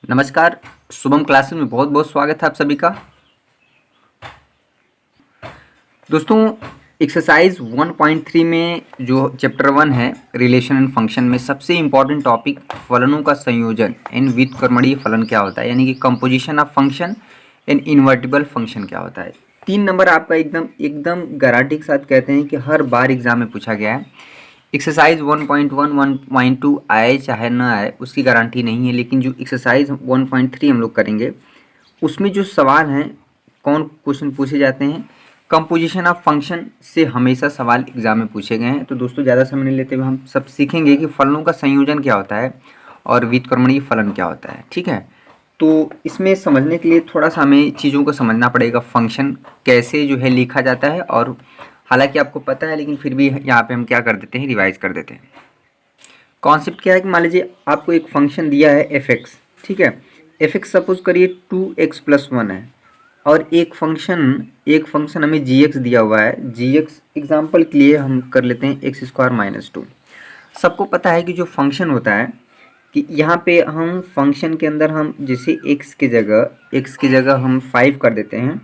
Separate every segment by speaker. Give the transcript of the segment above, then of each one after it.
Speaker 1: नमस्कार। शुभम क्लासेस में बहुत बहुत स्वागत है आप सभी का। दोस्तों, एक्सरसाइज 1.3 में जो चैप्टर 1 है रिलेशन एंड फंक्शन में सबसे इम्पॉर्टेंट टॉपिक फलनों का संयोजन इन व्युत्क्रमणीय फलन क्या होता है, यानी कि composition of function and invertible function क्या होता है। 3 नंबर आपका एकदम एकदम गारंटी के साथ कहते हैं कि हर बार एग्जाम में पूछा गया है। एक्सरसाइज 1.1 1.2 आए चाहे ना आए उसकी गारंटी नहीं है, लेकिन जो एक्सरसाइज 1.3 हम लोग करेंगे उसमें जो सवाल हैं, कौन क्वेश्चन पूछे जाते हैं, कंपोजिशन ऑफ फंक्शन से हमेशा सवाल एग्जाम में पूछे गए हैं। तो दोस्तों, ज़्यादा समय नहीं लेते हुए हम सब सीखेंगे कि फलनों का संयोजन क्या होता है और व्युत्क्रमणीय फलन क्या होता है। ठीक है, तो इसमें समझने के लिए थोड़ा सा हमें चीज़ों को समझना पड़ेगा। फंक्शन कैसे जो है लिखा जाता है, और हालांकि आपको पता है लेकिन फिर भी यहाँ पे हम क्या कर देते हैं, रिवाइज कर देते हैं। कॉन्सेप्ट क्या है कि मान लीजिए आपको एक फंक्शन दिया है एफ एक्स। ठीक है, एफ एक्स सपोज करिए 2x+1 है, और एक फंक्शन हमें जी एक्स दिया हुआ है। जी एक्स एग्जाम्पल के लिए हम कर लेते हैं x² - 2। सबको पता है कि जो फंक्शन होता है कि यहाँ पे हम फंक्शन के अंदर हम जैसे x की जगह हम 5 कर देते हैं।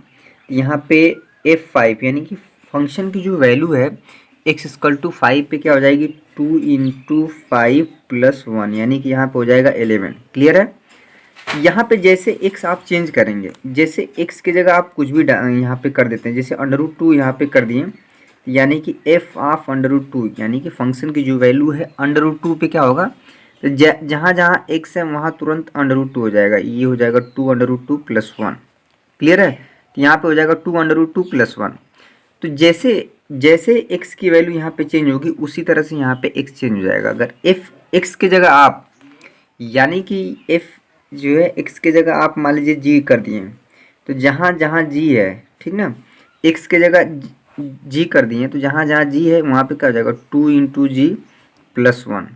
Speaker 1: यहाँ पे f5 यानी कि फंक्शन की जो वैल्यू है x=5 पे क्या हो जाएगी, 2 × 5 + 1 यानी कि यहाँ पे हो जाएगा 11। क्लियर है। यहाँ पे जैसे x आप चेंज करेंगे, जैसे x की जगह आप कुछ भी यहाँ पे कर देते हैं, जैसे √2 यहाँ पे कर दिए, यानी कि f(√2) यानी कि फंक्शन की जो वैल्यू है √2 पे क्या होगा, तो जहाँ जहाँ x है वहाँ तुरंत √2 हो जाएगा। ये हो जाएगा 2√2 + 1। क्लियर है। तो यहाँ पे हो जाएगा 2√2 + 1। तो जैसे जैसे x की वैल्यू यहाँ पे चेंज होगी उसी तरह से यहाँ पे x चेंज हो जाएगा। अगर x की जगह आप, यानी कि f जो है x की जगह आप मान लीजिए g कर दिए, तो जहाँ जहाँ g है, ठीक ना, x की जगह g कर दिए तो जहाँ जहाँ g है वहाँ पे क्या हो जाएगा, 2 × g + 1।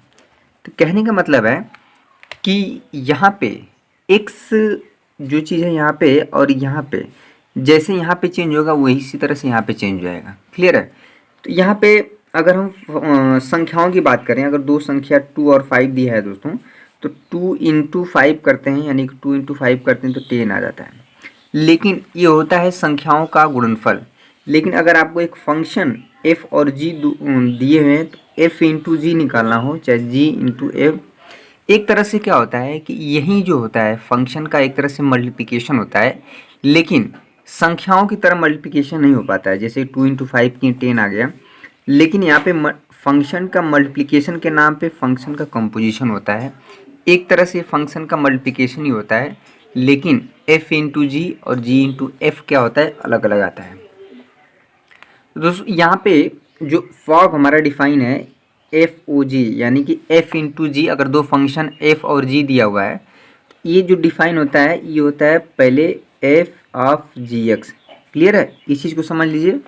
Speaker 1: तो कहने का मतलब है कि यहाँ पे x जो चीज़ है यहाँ पे और यहाँ पे जैसे यहाँ पे चेंज होगा वही इसी तरह से यहाँ पे चेंज हो जाएगा। क्लियर है। तो यहाँ पे अगर हम संख्याओं की बात करें, अगर दो संख्या 2 और 5 दिया है दोस्तों, तो 2 × 5 करते हैं, यानी कि 2 × 5 करते हैं तो 10 आ जाता है। लेकिन ये होता है संख्याओं का गुणनफल। लेकिन अगर आपको एक फंक्शन f और g दिए हुए हैं तो f × g निकालना हो, चाहे g × f, एक तरह से क्या होता है कि यही जो होता है फंक्शन का एक तरह से मल्टीप्लिकेशन होता है, लेकिन संख्याओं की तरह मल्टीप्लिकेशन नहीं हो पाता है। जैसे 2 × 5 की 10 आ गया, लेकिन यहाँ पे फंक्शन का मल्टीप्लिकेशन के नाम पे फंक्शन का कंपोजिशन होता है। एक तरह से फंक्शन का मल्टीप्लिकेशन ही होता है, लेकिन f × g और g × f क्या होता है, अलग अलग आता है। तो दोस्तों, यहाँ पे जो फॉग हमारा डिफाइन है FOG, यानी कि f × g, अगर दो फंक्शन f और g दिया हुआ है तो ये जो डिफाइन होता है ये होता है पहले f(g(x). क्लियर है, इस चीज़ को समझ लीजिए।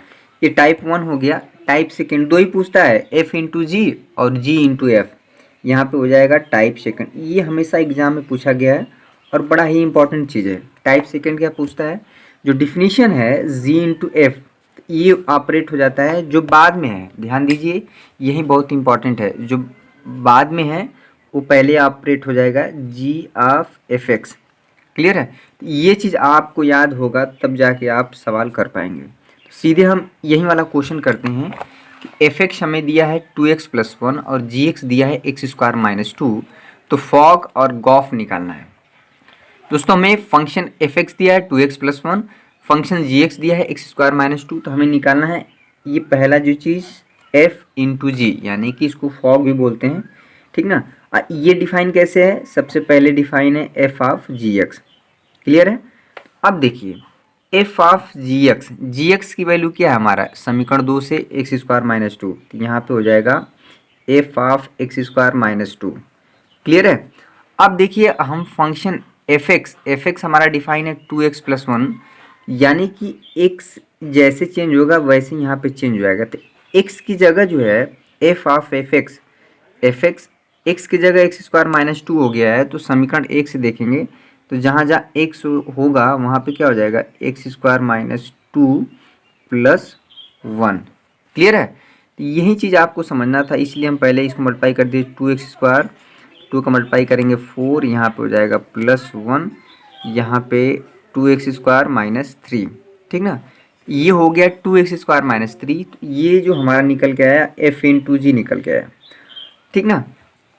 Speaker 1: ये टाइप 1 हो गया। टाइप सेकेंड दो ही पूछता है, f × g और g × f, यहाँ पे हो जाएगा टाइप सेकेंड। ये हमेशा एग्जाम में पूछा गया है और बड़ा ही इंपॉर्टेंट चीज़ है। टाइप सेकेंड क्या पूछता है, जो डिफिनीशन है g × f, ये ऑपरेट हो जाता है जो बाद में है। ध्यान दीजिए, यही बहुत इंपॉर्टेंट है। जो बाद में है वो पहले ऑपरेट हो जाएगा g(f(x). क्लियर है। तो ये चीज़ आपको याद होगा तब जाके आप सवाल कर पाएंगे। तो सीधे हम यही वाला क्वेश्चन करते हैं कि f(x) हमें दिया है 2x + 1 और g(x) दिया है x² - 2। तो फॉग और गॉफ निकालना है। दोस्तों, हमें फंक्शन f(x) दिया है 2x + 1, फंक्शन g(x) दिया है x² - 2। तो हमें निकालना है ये पहला जो चीज़ f × g, यानी कि इसको फॉग भी बोलते हैं। ठीक ना। ये डिफाइन कैसे है, सबसे पहले डिफाइन है f(g(x). क्लियर है। अब देखिए f(g(x), g(x) की वैल्यू क्या है हमारा, समीकरण 2 से x² - 2, तो यहाँ पे हो जाएगा f(x² - 2). क्लियर है। अब देखिए हम फंक्शन f(x) हमारा डिफाइन है 2x + 1, यानी कि x जैसे चेंज होगा वैसे यहाँ पे चेंज हो जाएगा। तो x की जगह जो है f(f(x), x की जगह x² - 2 हो गया है। तो समीकरण 1 से देखेंगे तो जहाँ जहाँ x होगा वहाँ पे क्या हो जाएगा, x² - 2 + 1। क्लियर है। तो यही चीज़ आपको समझना था, इसलिए हम पहले इसको मल्टीप्लाई कर दिए, 2x² 2 का मल्टीप्लाई करेंगे 4, यहाँ पे हो जाएगा +1, यहाँ पे 2x² -3, ठीक ना। ये हो गया 2x² -3, तो ये जो हमारा निकल के आया f/g निकल के आया, ठीक ना।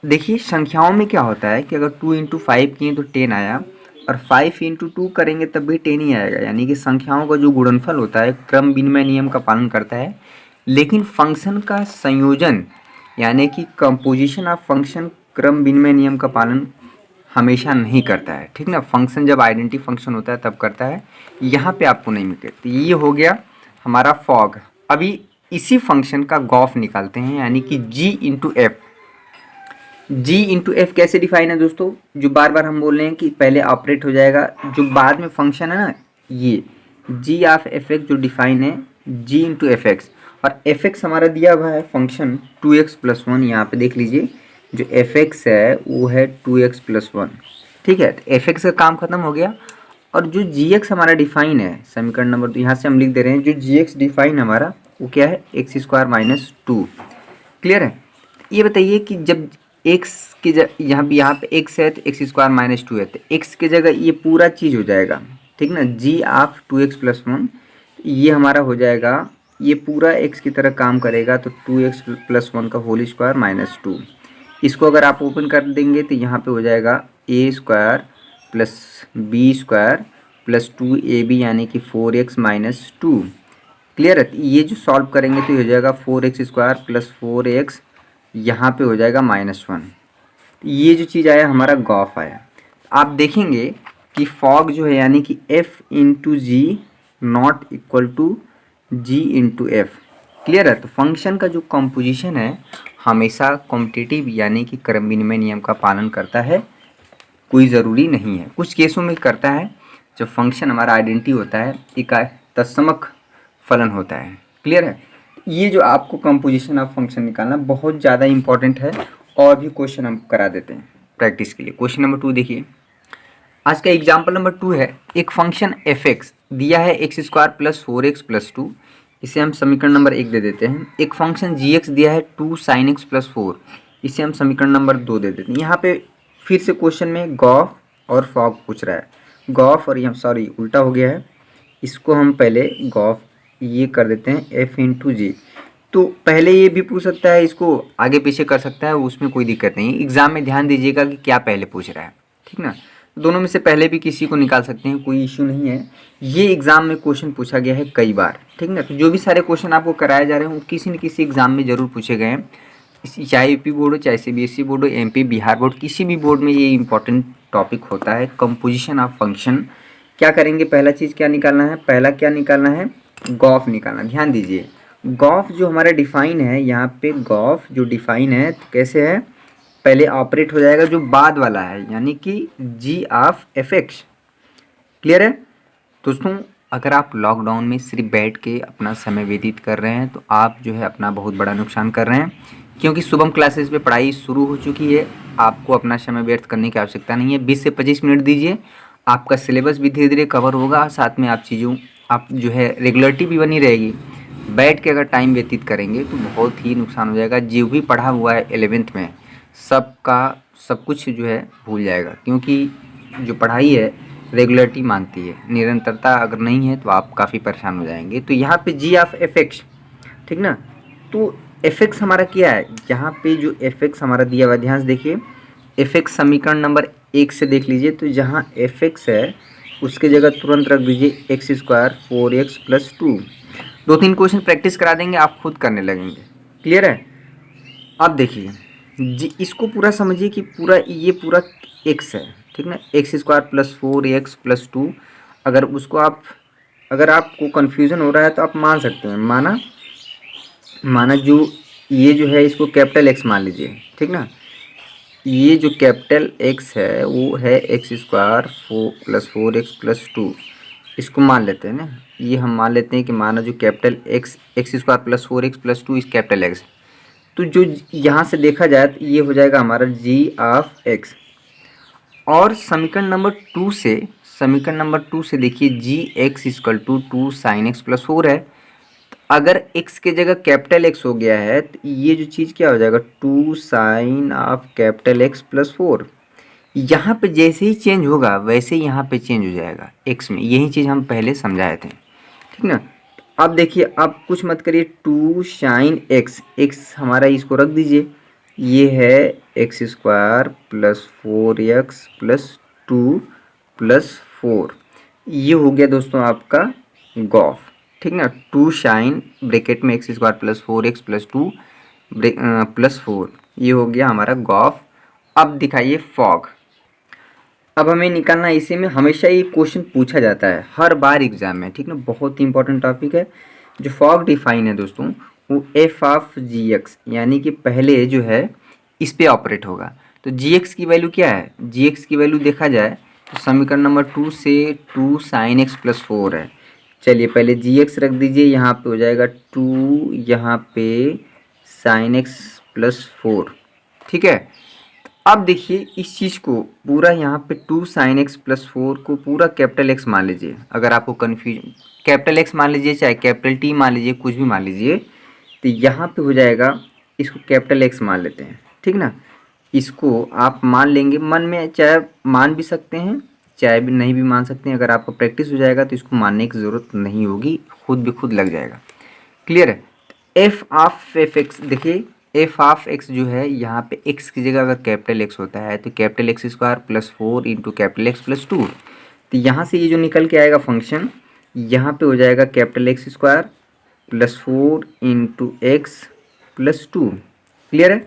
Speaker 1: देखिए संख्याओं में क्या होता है कि अगर 2 × 5 किए तो 10 आया, और 5 × 2 करेंगे तब भी 10 ही आएगा। यानी कि संख्याओं का जो गुणनफल होता है क्रम विनिमय नियम का पालन करता है, लेकिन फंक्शन का संयोजन यानी कि कंपोजिशन ऑफ फंक्शन क्रम विनिमय नियम का पालन हमेशा नहीं करता है, ठीक ना। फंक्शन जब आइडेंटिटी फंक्शन होता है तब करता है, यहाँ पे आपको नहीं मिलते। तो ये हो गया हमारा फॉग। अभी इसी फंक्शन का गॉफ निकालते हैं, यानी कि g × f। g × f कैसे डिफाइन है दोस्तों, जो बार बार हम बोल रहे हैं कि पहले ऑपरेट हो जाएगा, जो बाद में फंक्शन है ना, ये g ऑफ f(x) जो डिफाइन है g × fx, और fx हमारा दिया हुआ है फंक्शन 2x + 1। यहाँ पे देख लीजिए जो fx है वो है 2x + 1, ठीक है। तो fx का काम खत्म हो गया, और जो gx हमारा डिफाइन है समीकरण नंबर 2, यहाँ से हम लिख दे रहे हैं जो gx डिफाइन हमारा वो क्या है x² - 2। क्लियर है। ये बताइए कि जब x की यहाँ पे x है तो x² - 2 है, तो x की जगह ये पूरा चीज़ हो जाएगा, ठीक ना। g ऑफ 2x + 1 ये हमारा हो जाएगा, ये पूरा x की तरह काम करेगा, तो 2x + 1 का होल स्क्वायर -2। इसको अगर आप ओपन कर देंगे तो यहाँ पे हो जाएगा a² + b² + 2ab यानी कि 4x - 2। क्लियर है। ये जो सॉल्व करेंगे तो ये हो जाएगा 4x² + 4x, यहाँ पे हो जाएगा -1। ये जो चीज़ आया हमारा गॉफ आया। आप देखेंगे कि फॉग जो है यानी कि f/g not equal to g × f। Clear है। तो फंक्शन का जो कंपोजिशन है हमेशा कॉम्पिटिटिव यानी कि क्रम विनिमय नियम का पालन करता है, कोई ज़रूरी नहीं है, कुछ केसों में करता है। जब फंक्शन हमारा आइडेंटिटी होता है एक तत्समक फलन होता है। क्लियर है। ये जो आपको कंपोजिशन ऑफ फंक्शन निकालना बहुत ज़्यादा इंपॉर्टेंट है, और भी क्वेश्चन हम करा देते हैं प्रैक्टिस के लिए। क्वेश्चन नंबर 2 देखिए, आज का एग्जाम्पल नंबर 2 है। एक फंक्शन f(x) दिया है x² + 4x + 2, इसे हम समीकरण नंबर 1 दे देते हैं। एक फंक्शन g(x) दिया है 2 sin x + 4, इसे हम समीकरण नंबर 2 दे देते हैं। यहाँ पे फिर से क्वेश्चन में गॉफ और फॉग पूछ रहा है। गॉफ और सॉरी उल्टा हो गया है, इसको हम पहले गॉफ ये कर देते हैं f/g। तो पहले ये भी पूछ सकता है, इसको आगे पीछे कर सकता है, उसमें कोई दिक्कत नहीं। एग्जाम में ध्यान दीजिएगा कि क्या पहले पूछ रहा है, ठीक ना। दोनों में से पहले भी किसी को निकाल सकते हैं, कोई इश्यू नहीं है। ये एग्जाम में क्वेश्चन पूछा गया है कई बार, ठीक ना। तो जो भी सारे क्वेश्चन आपको कराए जा रहे हैं वो किसी न किसी एग्जाम में जरूर पूछे गए हैं, चाहे यूपी बोर्ड हो, चाहे CBSE बोर्ड हो, MP बिहार बोर्ड, किसी भी बोर्ड में ये इंपॉर्टेंट टॉपिक होता है कंपोजिशन ऑफ फंक्शन। क्या करेंगे, पहला चीज़ क्या निकालना है, पहला क्या निकालना है, गॉफ निकालना। ध्यान दीजिए गॉफ जो हमारा डिफाइन है, यहाँ पे गॉफ जो डिफाइन है तो कैसे है, पहले ऑपरेट हो जाएगा जो बाद वाला है यानी कि g ऑफ f(x). क्लियर है दोस्तों। अगर आप लॉकडाउन में सिर्फ बैठ के अपना समय व्यतीत कर रहे हैं तो आप जो है अपना बहुत बड़ा नुकसान कर रहे हैं, क्योंकि शुभम क्लासेस पे पढ़ाई शुरू हो चुकी है। आपको अपना समय व्यर्थ करने की आवश्यकता नहीं है। 20 से 25 मिनट दीजिए, आपका सिलेबस भी धीरे धीरे कवर होगा, साथ में आप जो है रेगुलरिटी भी बनी रहेगी। बैठ के अगर टाइम व्यतीत करेंगे तो बहुत ही नुकसान हो जाएगा। जो भी पढ़ा हुआ है 11th में सब कुछ जो है भूल जाएगा, क्योंकि जो पढ़ाई है रेगुलरिटी मांगती है, निरंतरता अगर नहीं है तो आप काफ़ी परेशान हो जाएंगे। तो यहाँ पे g ऑफ f(x), ठीक ना। तो f(x) हमारा क्या है, यहाँ पे जो f(x) हमारा दिया हुआ, ध्यान से देखिए f(x) समीकरण नंबर 1 से देख लीजिए, तो जहाँ f(x) है उसके जगह तुरंत रख दीजिए x² 4x + 2। 2-3 क्वेश्चन प्रैक्टिस करा देंगे, आप खुद करने लगेंगे। क्लियर है। अब देखिए जी, इसको पूरा समझिए कि ये पूरा x है, ठीक ना, x² + 4x + 2। अगर आपको कन्फ्यूज़न हो रहा है तो आप मान सकते हैं, माना जो ये जो है इसको कैपिटल X मान लीजिए, ठीक ना। ये जो कैपिटल X है वो है x² 4 + 4x + 2, इसको मान लेते हैं ना। ये हम मान लेते हैं कि माना जो कैपिटल x² + 4x + 2 इस कैपिटल X। तो जो यहाँ से देखा जाए तो ये हो जाएगा हमारा g ऑफ x। और समीकरण नंबर 2 से देखिए gx = 2 sin x + 4 है। अगर x के जगह कैपिटल X हो गया है तो ये जो चीज़ क्या हो जाएगा, 2 sine of capital X plus 4। यहाँ पे जैसे ही चेंज होगा वैसे ही यहाँ पे चेंज हो जाएगा x में, यही चीज़ हम पहले समझाए थे, ठीक ना। अब देखिए, अब कुछ मत करिए, 2 साइन x हमारा इसको रख दीजिए, ये है x square plus 4x plus 2 plus 4। ये हो गया दोस्तों आपका गॉफ, ठीक ना। 2 साइन ब्रैकेट में x square plus 4x plus 2 plus 4, ये हो गया हमारा गॉफ। अब दिखाइए फॉग। अब हमें निकालना है, इसी में हमेशा ये क्वेश्चन पूछा जाता है हर बार एग्जाम में, ठीक ना, बहुत ही इंपॉर्टेंट टॉपिक है। जो फॉग डिफाइन है दोस्तों, वो एफ ऑफ जी एक्स, यानी कि पहले जो है इस पे ऑपरेट होगा। तो जी एक्स की वैल्यू क्या है, जी एक्स की वैल्यू देखा जाए तो समीकरण नंबर 2 से 2 साइन एक्स प्लस 4 है। चलिए पहले जी एक्स रख दीजिए, यहाँ पे हो जाएगा 2, यहाँ पे साइन एक्स प्लस 4, ठीक है। अब देखिए इस चीज़ को पूरा यहाँ पे 2 साइन एक्स प्लस 4 को पूरा कैपिटल एक्स मान लीजिए। अगर आपको कन्फ्यूजन, कैपिटल एक्स मान लीजिए चाहे कैपिटल टी मान लीजिए, कुछ भी मान लीजिए, तो यहाँ पे हो जाएगा, इसको कैपिटल एक्स मान लेते हैं, ठीक ना। इसको आप मान लेंगे मन में, चाहे मान भी सकते हैं चाहे भी नहीं भी मान सकते हैं। अगर आपको प्रैक्टिस हो जाएगा तो इसको मानने की ज़रूरत नहीं होगी, खुद भी खुद लग जाएगा। क्लियर है। एफ ऑफ एफ एक्स, देखिए एफ ऑफ एक्स जो है, यहाँ पे एक्स की जगह अगर कैपिटल एक्स होता है तो capital x square plus 4 into capital x plus 2। तो यहाँ से ये जो निकल के आएगा फंक्शन, यहाँ पे हो जाएगा capital x square plus 4 into x plus 2। Clear है।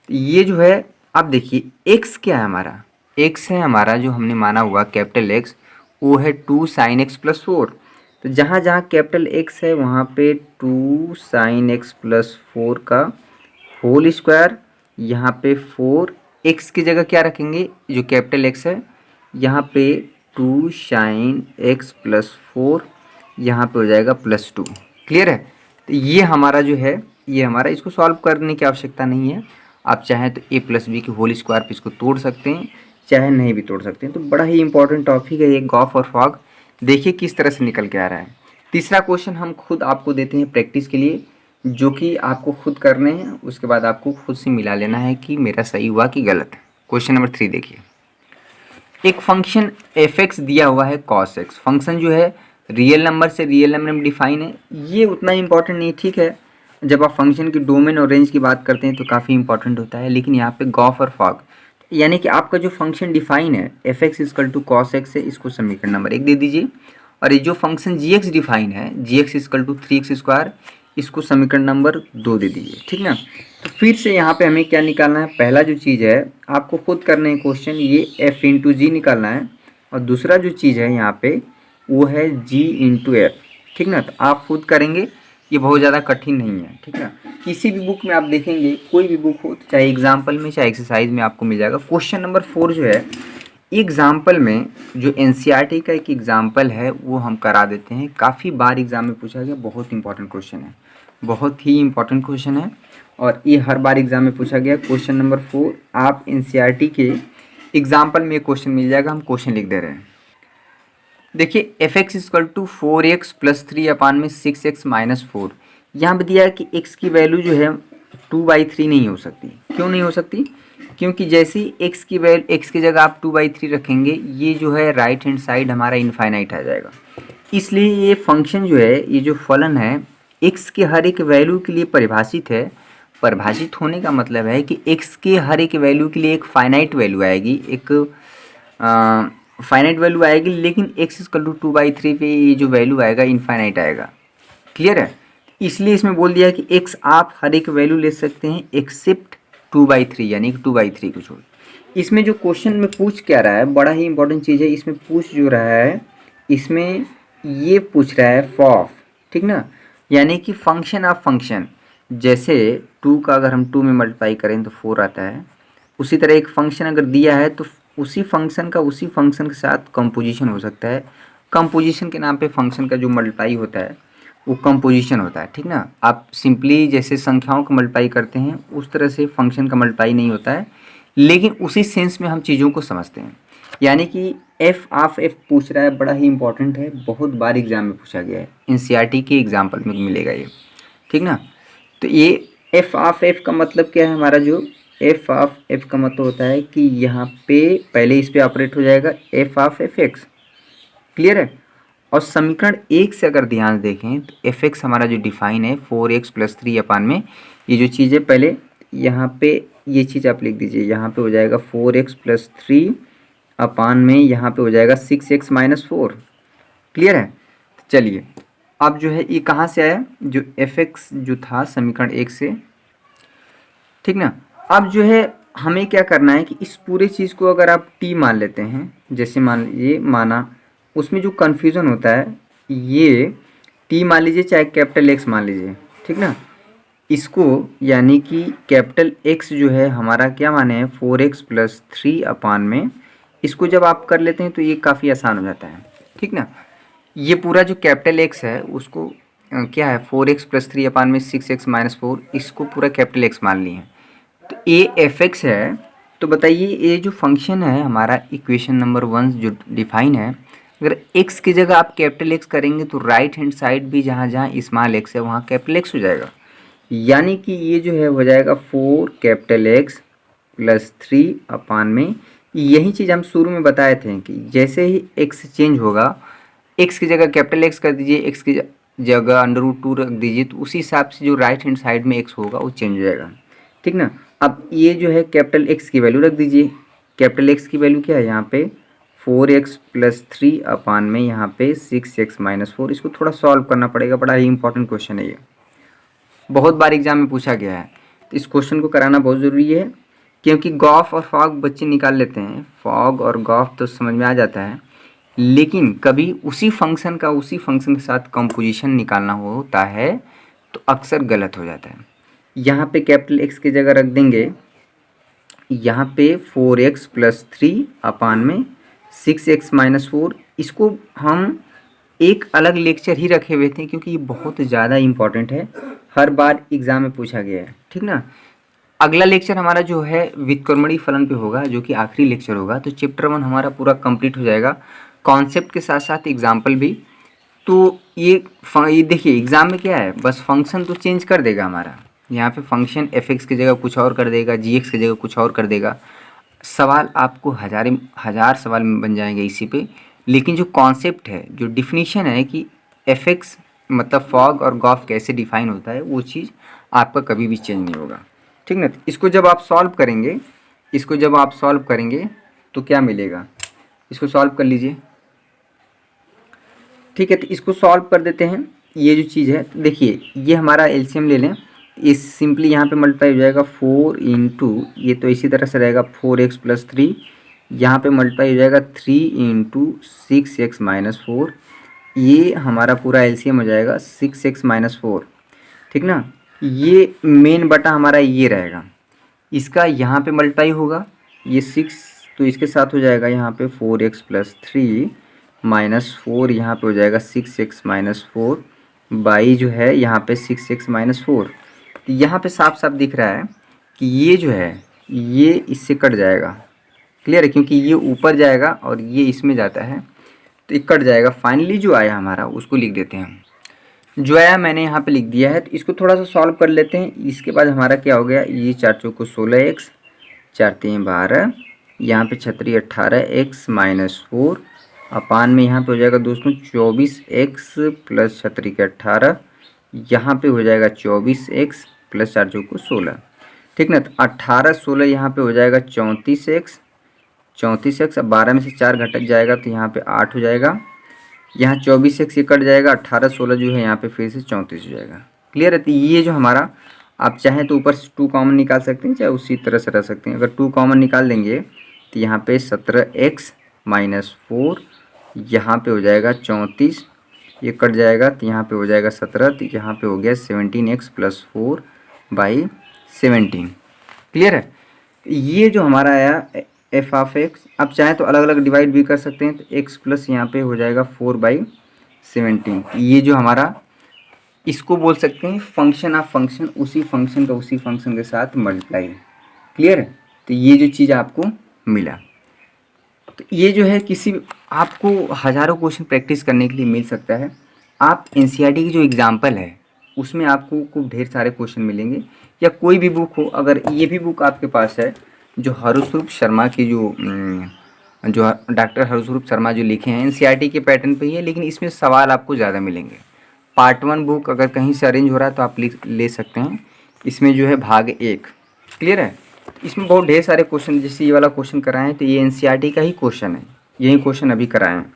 Speaker 1: ये जो है, अब देखिए एक्स क्या है हमारा, एक्स है हमारा जो हमने माना हुआ कैपिटल एक्स, वो है 2 साइन एक्स प्लस 4। तो जहाँ जहाँ कैपिटल एक्स है वहाँ पे 2 साइन एक्स प्लस 4 का होल स्क्वायर, यहाँ पे 4 एक्स की जगह क्या रखेंगे, जो कैपिटल एक्स है, यहाँ पे 2 साइन एक्स प्लस 4, यहाँ पे हो जाएगा प्लस 2। क्लियर है। तो ये हमारा जो है, ये हमारा, इसको सॉल्व करने की आवश्यकता नहीं है। आप चाहें तो a प्लस बी की होल स्क्वायर पे इसको तोड़ सकते हैं, चाहे नहीं भी तोड़ सकते हैं। तो बड़ा ही इंपॉर्टेंट टॉपिक है ये गॉफ और फॉग। देखिए किस तरह से निकल के आ रहा है। तीसरा क्वेश्चन हम खुद आपको देते हैं प्रैक्टिस के लिए, जो कि आपको खुद करने हैं, उसके बाद आपको खुद से मिला लेना है कि मेरा सही हुआ कि गलत। क्वेश्चन नंबर 3 देखिए, एक फंक्शन एफ एक्स दिया हुआ है कॉस एक्स। फंक्शन जो है रियल नंबर से रियल नंबर में डिफाइन है, ये उतना इंपॉर्टेंट नहीं, ठीक है। जब आप फंक्शन की डोमेन और रेंज की बात करते हैं तो काफ़ी इंपॉर्टेंट होता है, लेकिन यहाँ पे गॉफ और फॉग, यानी कि आपका जो फंक्शन डिफाइन है f x is equal to cos x है, इसको समीकरण नंबर 1 दे दीजिए। और ये जो फंक्शन जी एक्स डिफाइन है, G x is equal to 3x square, इसको समीकरण नंबर 2 दे दीजिए, ठीक ना। तो फिर से यहाँ पे हमें क्या निकालना है, पहला जो चीज़ है आपको खुद करने है क्वेश्चन, ये f इंटू जी निकालना है, और दूसरा जो चीज़ है यहाँ पे वो है g इंटू एफ, ठीक ना। तो आप खुद करेंगे, ये बहुत ज़्यादा कठिन नहीं है, ठीक ना। किसी भी बुक में आप देखेंगे, कोई भी बुक हो, तो चाहे एग्जाम्पल में चाहे एक्सरसाइज में आपको मिल जाएगा। क्वेश्चन नंबर 4 जो है एग्जाम्पल में, जो एनसीईआरटी का एक एग्जाम्पल है वो हम करा देते हैं। काफ़ी बार एग्जाम में पूछा गया, बहुत इंपॉर्टेंट क्वेश्चन है, बहुत ही इंपॉर्टेंट क्वेश्चन है, और ये हर बार एग्जाम में पूछा गया। क्वेश्चन नंबर 4 आप एनसीईआरटी के एग्जाम्पल में क्वेश्चन मिल जाएगा, हम क्वेश्चन लिख दे रहे हैं। देखिए f x is equal to 4x plus 3 upon में 6x माइनस 4। यहाँ पे दिया है कि x की वैल्यू जो है 2/3 नहीं हो सकती। क्यों नहीं हो सकती, क्योंकि जैसे ही x की वैल्यू, x की जगह आप 2/3 रखेंगे, ये जो है राइट हैंड साइड हमारा इनफाइनाइट आ जाएगा। इसलिए ये फंक्शन जो है, ये जो फलन है, x के हर एक वैल्यू के लिए परिभाषित है। परिभाषित होने का मतलब है कि x के हर एक वैल्यू के लिए एक फाइनाइट वैल्यू आएगी, एक फाइनाइट वैल्यू आएगी, लेकिन x इजकल टू 2/3 पे ये जो वैल्यू आएगा इनफाइनाइट आएगा। क्लियर है। इसलिए इसमें बोल दिया है कि x आप हर एक वैल्यू ले सकते हैं एक्सेप्ट 2/3, यानी कि 2/3 को छोड़। इसमें जो क्वेश्चन में पूछ क्या रहा है, बड़ा ही इंपॉर्टेंट चीज़ है। इसमें पूछ जो रहा है, इसमें ये पूछ रहा है फॉफ, ठीक ना, यानी कि फंक्शन ऑफ फंक्शन। जैसे 2 का अगर हम 2 में मल्टीप्लाई करें तो 4 आता है, उसी तरह एक फंक्शन अगर दिया है तो उसी फंक्शन का उसी फंक्शन के साथ कंपोजिशन हो सकता है। कंपोजिशन के नाम पे फंक्शन का जो मल्टीप्लाई होता है वो कंपोजिशन होता है, ठीक ना। आप सिंपली जैसे संख्याओं का मल्टीप्लाई करते हैं उस तरह से फंक्शन का मल्टीप्लाई नहीं होता है, लेकिन उसी सेंस में हम चीज़ों को समझते हैं। यानी कि एफ ऑफ एफ पूछ रहा है, बड़ा ही इंपॉर्टेंट है, बहुत बार एग्जाम में पूछा गया है, एनसीईआरटी के एग्जाम्पल में मिलेगा ये। ठीक ना। तो ये एफ ऑफ एफ का मतलब क्या है, हमारा जो एफ ऑफ एफ का मतलब होता है कि यहाँ पे पहले इस पे ऑपरेट हो जाएगा F of F x. Clear है। और समीकरण एक से अगर ध्यान देखें तो एफ एक्स हमारा जो डिफाइन है 4x+3 अपान में ये जो चीज़ है, पहले यहाँ पे ये चीज़ आप लिख दीजिए, यहाँ पे हो जाएगा 4x+3 अपान में यहाँ पे हो जाएगा 6x-4। क्लियर है। चलिए अब जो है ये कहाँ से आया, जो एफ एक्स जो था समीकरण एक से, ठीक ना। अब जो है हमें क्या करना है कि इस पूरे चीज़ को अगर आप टी मान लेते हैं, जैसे मान लीजिए माना, उसमें जो कन्फ्यूज़न होता है ये टी मान लीजिए चाहे कैपिटल एक्स मान लीजिए, ठीक ना। इसको यानी कि कैपिटल एक्स जो है हमारा क्या माने है 4x+3 अपान में, इसको जब आप कर लेते हैं तो ये काफ़ी आसान हो जाता है, ठीक ना। ये पूरा जो कैपिटल एक्स है उसको क्या है 4x+3 अपान में 6x-4, इसको पूरा कैपिटल एक्स मान लिए हैं। तो ए एफ एक्स है। तो बताइए ये जो फंक्शन है हमारा इक्वेशन नंबर 1 जो डिफाइन है, अगर x की जगह आप कैपिटल एक्स करेंगे तो राइट हैंड साइड भी जहाँ जहाँ स्मॉल एक्स है वहाँ कैपिटल एक्स हो जाएगा। यानी कि ये जो है हो जाएगा 4x+3 अपान में, यही चीज़ हम शुरू में बताए थे कि जैसे ही x चेंज होगा, x की जगह कैपिटल एक्स कर दीजिए, x की जगह √2 रख दीजिए, तो उसी हिसाब से जो राइट हैंड साइड में x होगा वो चेंज हो जाएगा, ठीक ना। अब ये जो है कैपिटल एक्स की वैल्यू रख दीजिए, कैपिटल एक्स की वैल्यू क्या है यहाँ पे 4x+3 अपान में यहाँ पे 6x-4। इसको थोड़ा सॉल्व करना पड़ेगा, बड़ा ही इंपॉर्टेंट क्वेश्चन है ये, बहुत बार एग्जाम में पूछा गया है। तो इस क्वेश्चन को कराना बहुत ज़रूरी है, क्योंकि गॉफ और फॉग बच्चे निकाल लेते हैं, फॉग और गॉफ तो समझ में आ जाता है, लेकिन कभी उसी फंक्शन के साथ कंपोजिशन निकालना होता है तो अक्सर गलत हो जाता है। यहाँ पे कैपिटल एक्स की जगह रख देंगे यहाँ पे 4x+3 अपान में 6x-4। इसको हम एक अलग लेक्चर ही रखे हुए थे क्योंकि ये बहुत ज़्यादा इम्पॉर्टेंट है, हर बार एग्ज़ाम में पूछा गया है, ठीक ना। अगला लेक्चर हमारा जो है व्युत्क्रमणीय फलन पे होगा, जो कि आखिरी लेक्चर होगा। तो चैप्टर 1 हमारा पूरा कंप्लीट हो जाएगा, कॉन्सेप्ट के साथ साथ एग्जाम्पल भी। तो ये देखिए एग्ज़ाम में क्या है, बस फंक्शन तो चेंज कर देगा हमारा, यहाँ पे फंक्शन एफ एक्स की जगह कुछ और कर देगा, जी एक्स की जगह कुछ और कर देगा। सवाल आपको हज़ार सवाल में बन जाएंगे इसी पे, लेकिन जो कॉन्सेप्ट है, जो डिफिनीशन है कि एफ एक्स मतलब फॉग और गॉफ कैसे डिफाइन होता है, वो चीज़ आपका कभी भी चेंज नहीं होगा, ठीक ना। इसको जब आप सॉल्व करेंगे तो क्या मिलेगा, इसको सॉल्व कर लीजिए, ठीक है। तो इसको सॉल्व कर देते हैं। ये जो चीज़ है देखिए, ये हमारा एलसीएम ले लें, इस सिंपली यहाँ पे मल्टीप्लाई हो जाएगा 4 इंटू, ये तो इसी तरह से रहेगा 4x+3, यहाँ पे मल्टीप्लाई हो जाएगा 3 इंटू 6x-4, ये हमारा पूरा एलसीएम हो जाएगा 6x-4, ठीक ना। ये मेन बटा हमारा ये रहेगा, इसका यहाँ पे मल्टीप्लाई होगा, ये 6 तो इसके साथ हो जाएगा यहाँ पे 4x+3 -4, यहाँ पे हो जाएगा 6x-4 बाई जो है यहाँ पे 6x-4। तो यहाँ पे साफ साफ दिख रहा है कि ये जो है ये इससे कट जाएगा, क्लियर है, क्योंकि ये ऊपर जाएगा और ये इसमें जाता है तो ये कट जाएगा। फाइनली जो आया हमारा उसको लिख देते हैं, जो आया मैंने यहाँ पे लिख दिया है। तो इसको थोड़ा सा सॉल्व कर लेते हैं। इसके बाद हमारा क्या हो गया, ये 4 चौको 16x, 4 3 12, यहाँ पे 6 18x-4 अपान में यहाँ पे हो जाएगा दोस्तों 24x प्लस 6 के 18, यहाँ पे हो जाएगा 24x प्लस 4 चौको 16, ठीक ना। तो 18 16 यहाँ पे हो जाएगा 34x, अब 12 में से 4 घटक जाएगा तो यहाँ पे 8 हो जाएगा, यहाँ 24x ये कट जाएगा, 18 16 जो है यहाँ पे फिर से 34 हो जाएगा, क्लियर है। तो ये जो हमारा, आप चाहें तो ऊपर से 2 कॉमन निकाल सकते हैं, चाहे उसी तरह से रह सकते हैं। अगर 2 कॉमन निकाल देंगे तो यहाँ पे 17x-4, यहाँ पे हो जाएगा 34, ये कट जाएगा तो यहाँ पे हो जाएगा 17, तो यहाँ पे हो गया 17x+4/17, क्लियर है। ये जो हमारा आया एफ ऑफ एक्स, आप चाहें तो अलग अलग डिवाइड भी कर सकते हैं, तो x प्लस यहाँ पे हो जाएगा 4/17। ये जो हमारा, इसको बोल सकते हैं फंक्शन ऑफ फंक्शन, उसी फंक्शन का उसी फंक्शन के साथ मल्टीप्लाई, क्लियर है। तो ये जो चीज़ आपको मिला, तो ये जो है किसी आपको हज़ारों क्वेश्चन प्रैक्टिस करने के लिए मिल सकता है। आप एनसीईआरटी की जो एग्जाम्पल है उसमें आपको खूब ढेर सारे क्वेश्चन मिलेंगे। या कोई भी बुक हो, अगर ये भी बुक आपके पास है जो हरूस्वरूप शर्मा की जो डॉक्टर हरूस्वरूप शर्मा जो लिखे हैं एनसीईआरटी के पैटर्न पे ही है, लेकिन इसमें सवाल आपको ज़्यादा मिलेंगे। पार्ट 1 बुक अगर कहीं से अरेंज हो रहा है तो आप ले सकते हैं। इसमें जो है भाग 1 क्लियर है। इसमें बहुत ढेर सारे क्वेश्चन, जैसे ये वाला क्वेश्चन कराए हैं तो ये एनसीईआरटी का ही क्वेश्चन है, यही क्वेश्चन अभी कराए हैं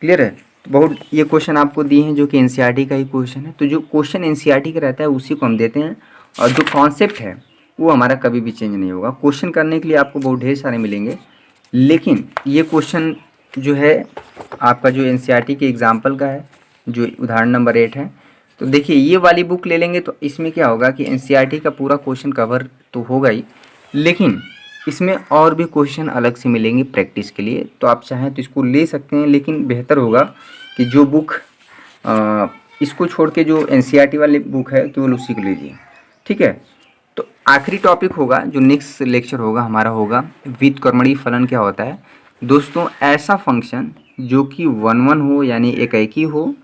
Speaker 1: क्लियर है। तो बहुत ये क्वेश्चन आपको दिए हैं जो कि एनसीईआरटी का ही क्वेश्चन है। तो जो क्वेश्चन एनसीईआरटी का रहता है उसी को हम देते हैं, और जो कॉन्सेप्ट है वो हमारा कभी भी चेंज नहीं होगा। क्वेश्चन करने के लिए आपको बहुत ढेर सारे मिलेंगे, लेकिन ये क्वेश्चन जो है आपका जो एनसीईआरटी के एग्जाम्पल का है, जो उदाहरण नंबर 8 है। तो देखिए ये वाली बुक ले लेंगे तो इसमें क्या होगा कि एनसीईआरटी का पूरा क्वेश्चन कवर तो होगा ही, लेकिन इसमें और भी क्वेश्चन अलग से मिलेंगे प्रैक्टिस के लिए। तो आप चाहें तो इसको ले सकते हैं, लेकिन बेहतर होगा कि जो बुक इसको छोड़ के जो एनसीईआरटी वाली बुक है केवल उसी को लीजिए, ठीक है। तो आखिरी टॉपिक होगा जो नेक्स्ट लेक्चर होगा हमारा होगा व्युत्क्रमणीय फलन क्या होता है। दोस्तों ऐसा फंक्शन जो कि 1 हो यानी एकाकी हो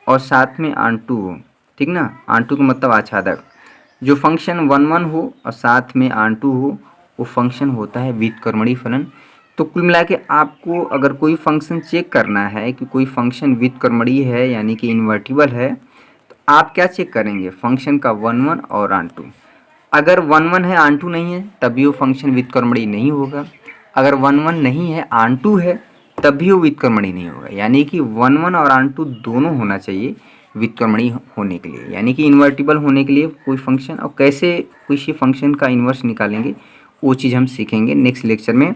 Speaker 1: और साथ में आंटू हो, ठीक ना। आंटू का मतलब आच्छादक। जो फंक्शन 1 हो और साथ में आंटू हो वो फंक्शन होता है व्युत्क्रमणीय फलन। तो कुल मिला के आपको अगर कोई फंक्शन चेक करना है कि कोई फंक्शन व्युत्क्रमणीय है यानी कि इन्वर्टिबल है, तो आप क्या चेक करेंगे, फंक्शन का 1 और आंटू। अगर 1 है आंटू नहीं है तब भी वो फंक्शन व्युत्क्रमणीय नहीं होगा। अगर 1 नहीं है आंटू है तब भी वो व्युत्क्रमणीय नहीं होगा। यानी कि 1 और आंटू दोनों होना चाहिए व्युत्क्रमणीय होने के लिए, यानी कि इन्वर्टिबल होने के लिए कोई फंक्शन। और कैसे किसी फंक्शन का इन्वर्स निकालेंगे वो चीज़ हम सीखेंगे नेक्स्ट लेक्चर में।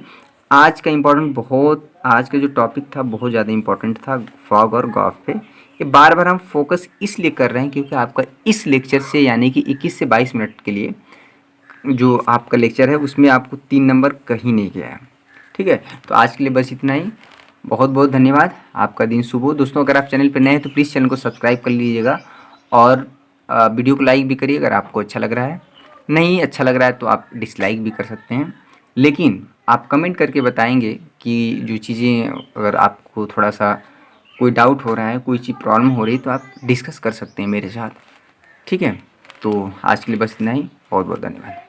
Speaker 1: आज का जो टॉपिक था बहुत ज़्यादा इंपॉर्टेंट था, फॉग और गॉफ पे। ये बार बार हम फोकस इसलिए कर रहे हैं क्योंकि आपका इस लेक्चर से यानी कि 21 से 22 मिनट के लिए जो आपका लेक्चर है उसमें आपको 3 नंबर कहीं नहीं गया है, ठीक है। तो आज के लिए बस इतना ही। बहुत बहुत धन्यवाद, आपका दिन शुभ हो। दोस्तों अगर आप चैनल पर नए हैं तो प्लीज़ चैनल को सब्सक्राइब कर लीजिएगा और वीडियो को लाइक भी करिए अगर आपको अच्छा लग रहा है। नहीं अच्छा लग रहा है तो आप डिसलाइक भी कर सकते हैं, लेकिन आप कमेंट करके बताएंगे कि जो चीज़ें अगर आपको थोड़ा सा कोई डाउट हो रहा है, कोई चीज़ प्रॉब्लम हो रही है तो आप डिस्कस कर सकते हैं मेरे साथ, ठीक है। तो आज के लिए बस इतना ही, बहुत बहुत धन्यवाद।